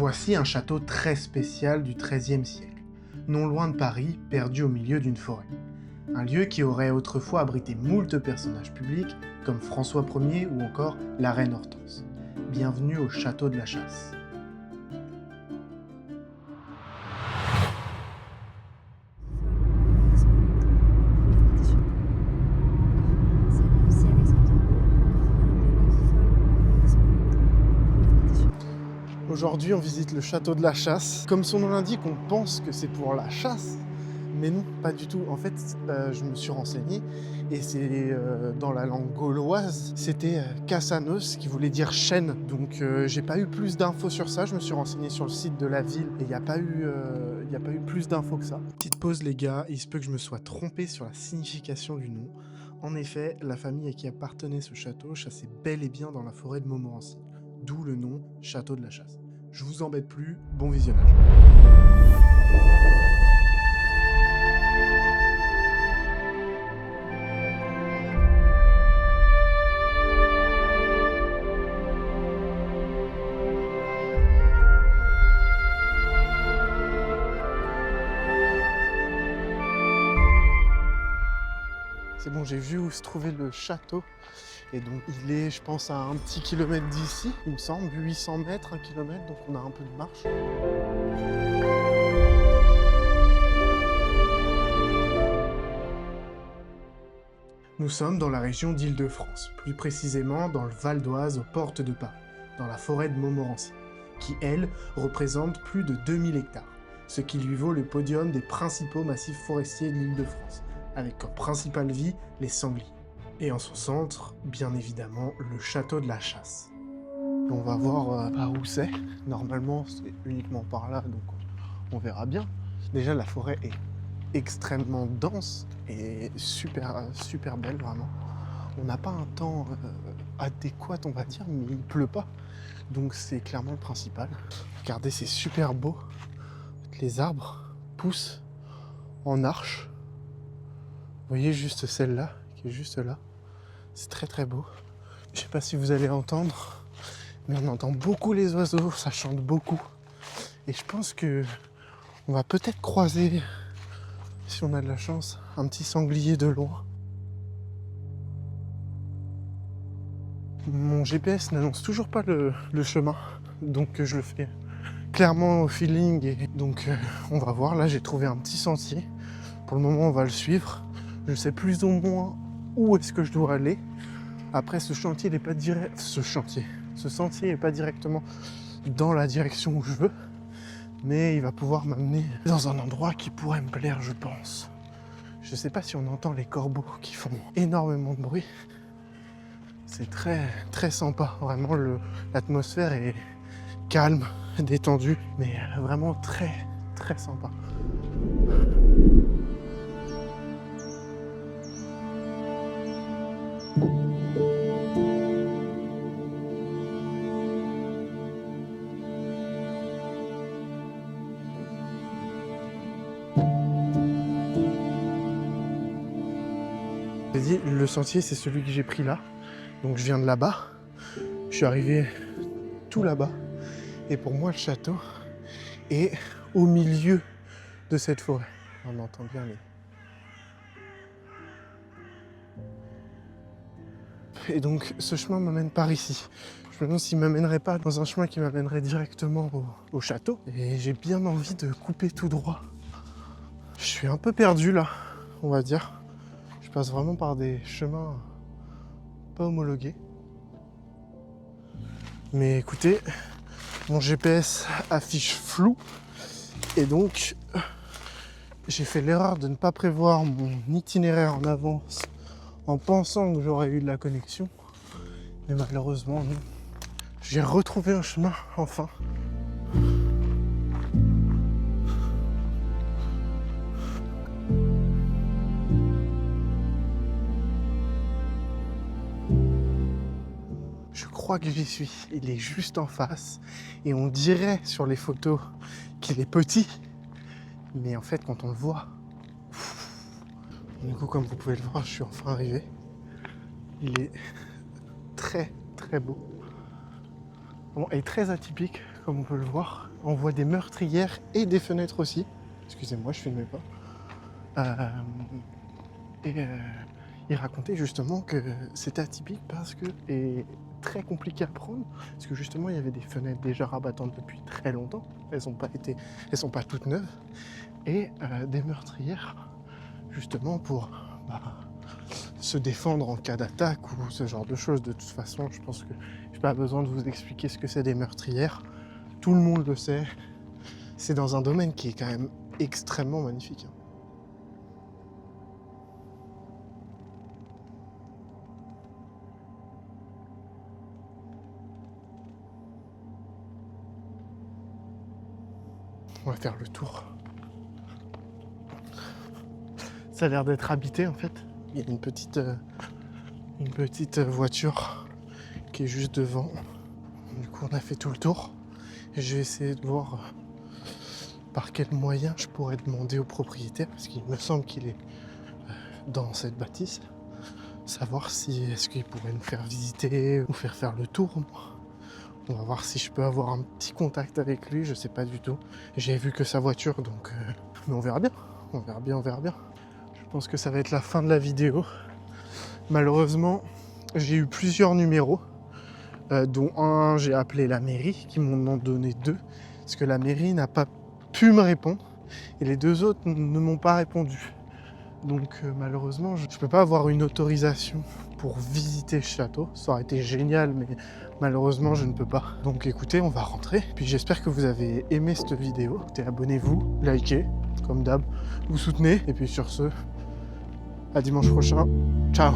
Voici un château très spécial du XIIIe siècle, non loin de Paris, perdu au milieu d'une forêt. Un lieu qui aurait autrefois abrité moult personnages publics, comme François Ier ou encore la reine Hortense. Bienvenue au château de la Chasse. Aujourd'hui, on visite le château de la Chasse. Comme son nom l'indique, on pense que c'est pour la chasse, mais non, pas du tout. En fait, je me suis renseigné, et c'est dans la langue gauloise, c'était Cassanos, qui voulait dire chêne. Donc j'ai pas eu plus d'infos sur ça, je me suis renseigné sur le site de la ville, et il n'y a pas eu plus d'infos que ça. Petite pause les gars, il se peut que je me sois trompé sur la signification du nom. En effet, la famille à qui appartenait ce château chassait bel et bien dans la forêt de Montmorency. D'où le nom Château de la Chasse. Je vous embête plus, bon visionnage. C'est bon, j'ai vu où se trouvait le château. Et donc il est, je pense, à un petit kilomètre d'ici, il me semble, 800 mètres, 1 kilomètre, donc on a un peu de marche. Nous sommes dans la région d'Île-de-France, plus précisément dans le Val d'Oise, aux portes de Paris, dans la forêt de Montmorency, qui, elle, représente plus de 2000 hectares, ce qui lui vaut le podium des principaux massifs forestiers de l'Île-de-France, avec comme principale vie les sangliers. Et en son centre, bien évidemment, le château de la Chasse. On va voir par où c'est. Normalement, c'est uniquement par là, donc on verra bien. Déjà, la forêt est extrêmement dense et super belle, vraiment. On n'a pas un temps adéquat, on va dire, mais il ne pleut pas. Donc c'est clairement le principal. Regardez, c'est super beau. Les arbres poussent en arche. Vous voyez juste celle-là, qui est juste là. C'est très beau. Je sais pas si vous allez entendre, mais on entend beaucoup les oiseaux, ça chante beaucoup. Et je pense que on va peut-être croiser, si on a de la chance, un petit sanglier de loin. Mon GPS n'annonce toujours pas le chemin, donc je le fais clairement au feeling. Et donc on va voir, là j'ai trouvé un petit sentier. Pour le moment on va le suivre. Je sais plus ou moins où est-ce que je dois aller. Après, ce sentier n'est pas directement dans la direction où je veux, mais il va pouvoir m'amener dans un endroit qui pourrait me plaire, je pense. Je sais pas si on entend les corbeaux qui font énormément de bruit. C'est très sympa, vraiment l'atmosphère est calme, détendue, mais vraiment très sympa. J'ai dit, le sentier c'est celui que j'ai pris là, donc je viens de là-bas, je suis arrivé tout là-bas, et pour moi le château est au milieu de cette forêt. On entend bien les... Et donc ce chemin m'amène par ici. Je me demande s'il ne m'amènerait pas dans un chemin qui m'amènerait directement au château, et j'ai bien envie de couper tout droit. Je suis un peu perdu là, on va dire. Je passe vraiment par des chemins pas homologués. Mais écoutez, mon GPS affiche flou. Et donc, j'ai fait l'erreur de ne pas prévoir mon itinéraire en avance en pensant que j'aurais eu de la connexion. Mais malheureusement, non. J'ai retrouvé un chemin, enfin. Je crois que j'y suis. Il est juste en face. Et on dirait sur les photos qu'il est petit. Mais en fait, quand on le voit... Du coup, comme vous pouvez le voir, je suis enfin arrivé. Il est très beau. Bon, est très atypique, comme on peut le voir. On voit des meurtrières et des fenêtres aussi. Excusez-moi, je filmais pas. Il racontait justement que c'était atypique parce que et très compliqué à prendre, parce que justement il y avait des fenêtres déjà rabattantes depuis très longtemps. Elles sont pas toutes neuves, et des meurtrières justement pour se défendre en cas d'attaque ou ce genre de choses. De toute façon, je pense que j'ai pas besoin de vous expliquer ce que c'est des meurtrières. Tout le monde le sait. C'est dans un domaine qui est quand même extrêmement magnifique. On va faire le tour. Ça a l'air d'être habité en fait. Il y a une petite voiture qui est juste devant. Du coup, on a fait tout le tour. Et je vais essayer de voir par quel moyen je pourrais demander au propriétaire, parce qu'il me semble qu'il est dans cette bâtisse, savoir si est-ce qu'il pourrait nous faire visiter ou faire le tour. On va voir si je peux avoir un petit contact avec lui, je sais pas du tout. J'ai vu que sa voiture, donc mais on verra bien. On verra bien. Je pense que ça va être la fin de la vidéo. Malheureusement, j'ai eu plusieurs numéros, dont un, j'ai appelé la mairie, qui m'en ont donné 2, parce que la mairie n'a pas pu me répondre, et les 2 autres ne m'ont pas répondu. Donc malheureusement, je ne peux pas avoir une autorisation pour visiter le château. Ça aurait été génial, mais malheureusement, je ne peux pas. Donc écoutez, on va rentrer. Puis j'espère que vous avez aimé cette vidéo. Écoutez, abonnez-vous, likez, comme d'hab, vous soutenez. Et puis sur ce, à dimanche prochain. Ciao.